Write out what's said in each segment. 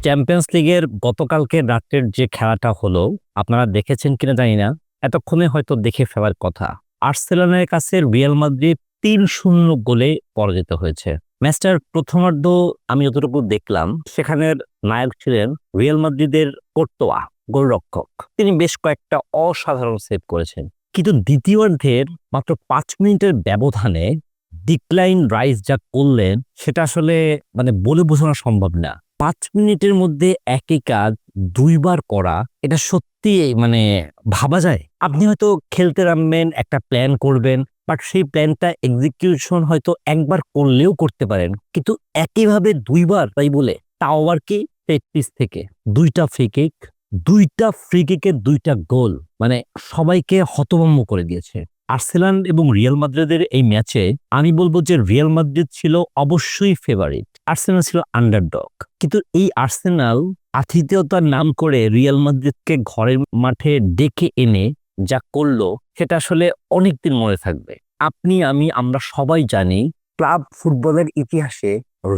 Champions লিগের গতকালকে রাতের যে খেলাটা হলো আপনারা দেখেছেন কিনা জানি না। এতক্ষণে হয়তো দেখে ফেলার কথা। আর্সেনালের কাছে রিয়াল মাদ্রিদ ৩-০ গোলে পরাজিত হয়েছে। ম্যাচটার প্রথমার্ধ আমি যতটুকু দেখলাম সেখানের নায়ক ছিলেন রিয়াল মাদ্রিদের কোর্তোয়া, গোলরক্ষক। তিনি বেশ কয়েকটা অসাধারণ সেভ করেছেন, কিন্তু দ্বিতীয়ার্ধের মাত্র ৫ মিনিটের ব্যবধানে ডিক্লাইন রাইস যা করলেন সেটা আসলে বলে বোঝানো সম্ভব না। ৫ মিনিটের মধ্যে একই কাজ দুইবার করা, এটা সত্যি ভাবা যায়? আপনি হয়তো খেলতে নামবেন, একটা প্ল্যান করবেন, বাট সেই প্ল্যানটা এক্সিকিউশন হয়তো একবার করলেও করতে পারেন, কিন্তু একইভাবে দুইবার, তাই বলে তাও আবার কি সেট পিস থেকে ২টা ফ্রি কিক, ২টা ফ্রি কিকের ২টা গোল, সবাইকে হতভম্ব করে দিয়েছে। আর্সেনাল এবং রিয়াল মাদ্রিদের এই ম্যাচে আমি বলবো যে রিয়াল মাদ্রিদ ছিল অবশ্যই ফেভারিট, আর্সেনাল ছিল আন্ডারডগ। কিন্তু এই আর্সেনাল আতিথেয়তার নাম করে রিয়াল মাদ্রিদকে ঘরের মাঠে ডেকে এনে যা করলো সেটা আসলে অনেকদিন মনে থাকবে। আপনি, আমি, আমরা সবাই জানি ক্লাব ফুটবলের ইতিহাসে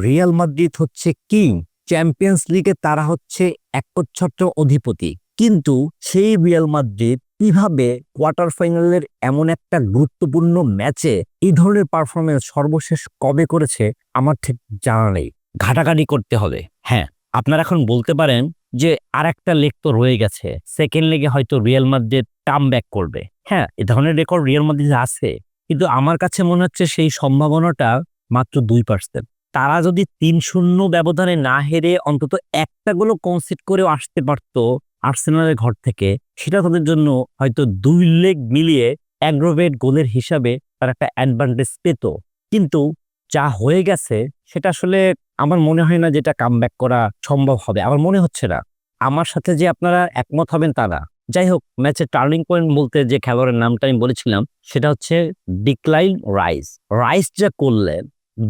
রিয়াল মাদ্রিদ হচ্ছে কিং, চ্যাম্পিয়ন্স লিগে তারা হচ্ছে একচ্ছত্র অধিপতি। কিন্তু সেই রিয়াল মাদ্রিদ কিভাবে কোয়ার্টার ফাইনালের এমন একটা গুরুত্বপূর্ণ ম্যাচে এই ধরনের পারফরমেন্স সর্বশেষ কবে করেছে আমার ঠিক জানা নেই। ঘাটাঘাটি করতে হবে। হ্যাঁ, আপনারা এখন বলতে পারেন যে আর একটা লেগ তো রয়ে গেছে, সেকেন্ড লেগে হয়তো রিয়াল মাদ্রিদ কাম ব্যাক করবে। হ্যাঁ, এ ধরনের রেকর্ড রিয়াল মাদ্রিদ আছে, কিন্তু আমার কাছে মনে হচ্ছে সেই সম্ভাবনাটা মাত্র 2%। তারা যদি ৩-০ ব্যবধানে না হেরে অন্তত একটা গোলও কনসিড করেও আসতে পারতো আর্সেনালের ঘর থেকে, সেটা তাদের জন্য হয়তো ২ লেগ মিলিয়ে অ্যাগ্রোভেট গোলের হিসাবে তারা একটা অ্যাডভান্টেজ পেত। কিন্তু যা হয়ে গেছে সেটা আসলে আমার মনে হয় না যেটা কামব্যাক করা সম্ভব হবে। আমার মনে হচ্ছে না। আমার সাথে যে আপনারা একমত হবেন তা না। যাই হোক, ম্যাচের টার্নিং পয়েন্ট বলতে যে খেলোয়াড়ের নামটা আমি বলেছিলাম সেটা হচ্ছে ডিক্লাইন রাইস। রাইস যা করলেন,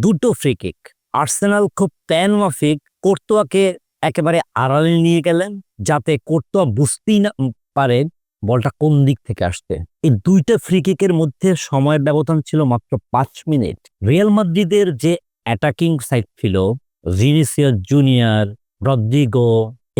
২টো ফ্রি কিক, আর্সেনাল খুব প্ল্যান মাফিক কোর্তোয়াকে একেবারে আড়ালে নিয়ে গেলেন যাতে কোর্তোয়া বুঝতেই না পারে বলটা কোন দিক থেকে আসছে। এই ২টা ফ্রি কিকের মধ্যে সময়ের ব্যবধান ছিল মাত্র ৫ মিনিট। রিয়াল মাদ্রিদের যে অ্যাটাকিং সাইড ছিল, ভিনিসিয়াস জুনিয়র, রদ্রিগো,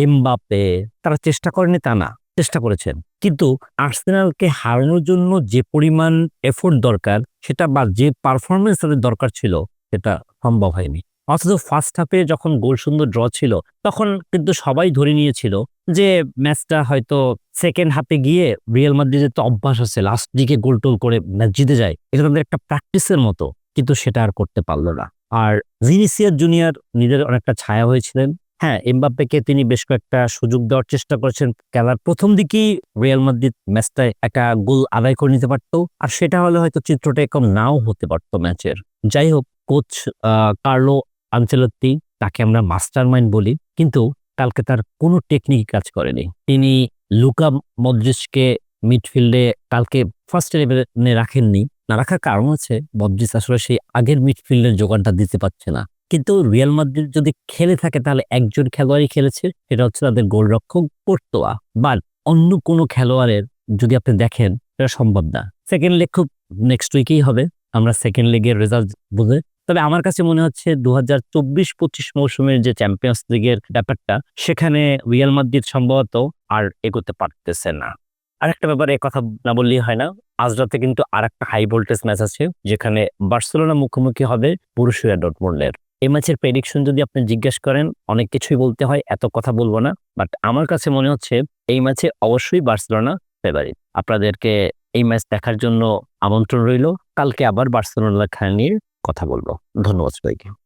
এমবাপ্পে, তারা চেষ্টা করেনি তা না, চেষ্টা করেছেন। কিন্তু আর্সেনালকে হারানোর জন্য যে পরিমাণ এফোর্ট দরকার সেটা বা যে পারফরমেন্স তাদের দরকার ছিল সেটা সম্ভব হয়নি। অথচ ফার্স্ট হাফে যখন গোল সুন্দর ড্র ছিল তখন কিন্তু সবাই ধরে নিয়েছিল যে ম্যাচটা হয়তো সেকেন্ড হাফে গিয়ে রিয়াল মাদ্রিদের তো অভ্যাস আছে লাস্ট দিকে গোল টোল করে ম্যাচ জিতে যায়, এটা তাদের একটা প্র্যাকটিসের মতো, কিন্তু সেটা আর করতে পারলো না। আর ভিনিসিয়াস জুনিয়র নিজের অনেকটা ছায়া হয়েছিলেন। হ্যাঁ, এমবাপ্পেকে তিনি বেশ কয়েকটা সুযোগ দেওয়ার চেষ্টা করেছেন। খেলার প্রথম দিকেই রিয়াল মাদ্রিদ ম্যাচটায় একটা গোল আদায় করে নিতে পারতো, আর সেটা হলে হয়তো চিত্রটা এরকম নাও হতে পারতো ম্যাচের। যাই হোক, কোচ কার্লো আনচেলত্তি, তাকে আমরা মাস্টার মাইন্ড বলি, কিন্তু কালকে তার কোনো টেকনিক কাজ করেনি। তিনি লুকা মদ্রিচকে মিডফিল্ডে কালকে ফার্স্ট ইলেভেনে রাখেননি। না রাখার কারণ হচ্ছে মদ্রিচ আসলে সেই আগের মিডফিল্ডের যোগানটা দিতে পারছে না। কিন্তু রিয়াল মাদ্রিদ যদি খেলে থাকে তাহলে একজন খেলোয়াড়ই খেলেছে, সেটা হচ্ছে তাদের গোলরক্ষক কোর্তোয়া। বাট অন্য কোনো খেলোয়াড়ের যদি আপনি দেখেন সেটা সম্ভব না। সেকেন্ড লেগ খুব নেক্সট উইকেই হবে, আমরা সেকেন্ড লেগের রেজাল্ট বুঝে। তবে আমার কাছে মনে হচ্ছে ২০২৪-২৫ মৌসুমের যে চ্যাম্পিয়ন্স লিগের ব্যাপারটা, সেখানে রিয়াল মাদ্রিদ সম্ভবত আর এগোতে পারতেছে না। আরেকটা ব্যাপারে কথা না বললেই হয় না, আজ রাতে কিন্তু আরেকটা হাই ভোল্টেজ ম্যাচ আছে যেখানে বার্সেলোনা মুখোমুখি হবে বরুসিয়া ডর্টমুন্ডের। এই ম্যাচের প্রেডিকশন যদি আপনি জিজ্ঞেস করেন অনেক কিছুই বলতে হয়, এত কথা বলবো না, বাট আমার কাছে মনে হচ্ছে এই ম্যাচে অবশ্যই বার্সেলোনা ফেভারিট। আপনাদেরকে এই ম্যাচ দেখার জন্য আমন্ত্রণ রইল। কালকে আবার বার্সেলোনা খেলা নিয়ে কথা বলবো। ধন্যবাদ সবাইকে।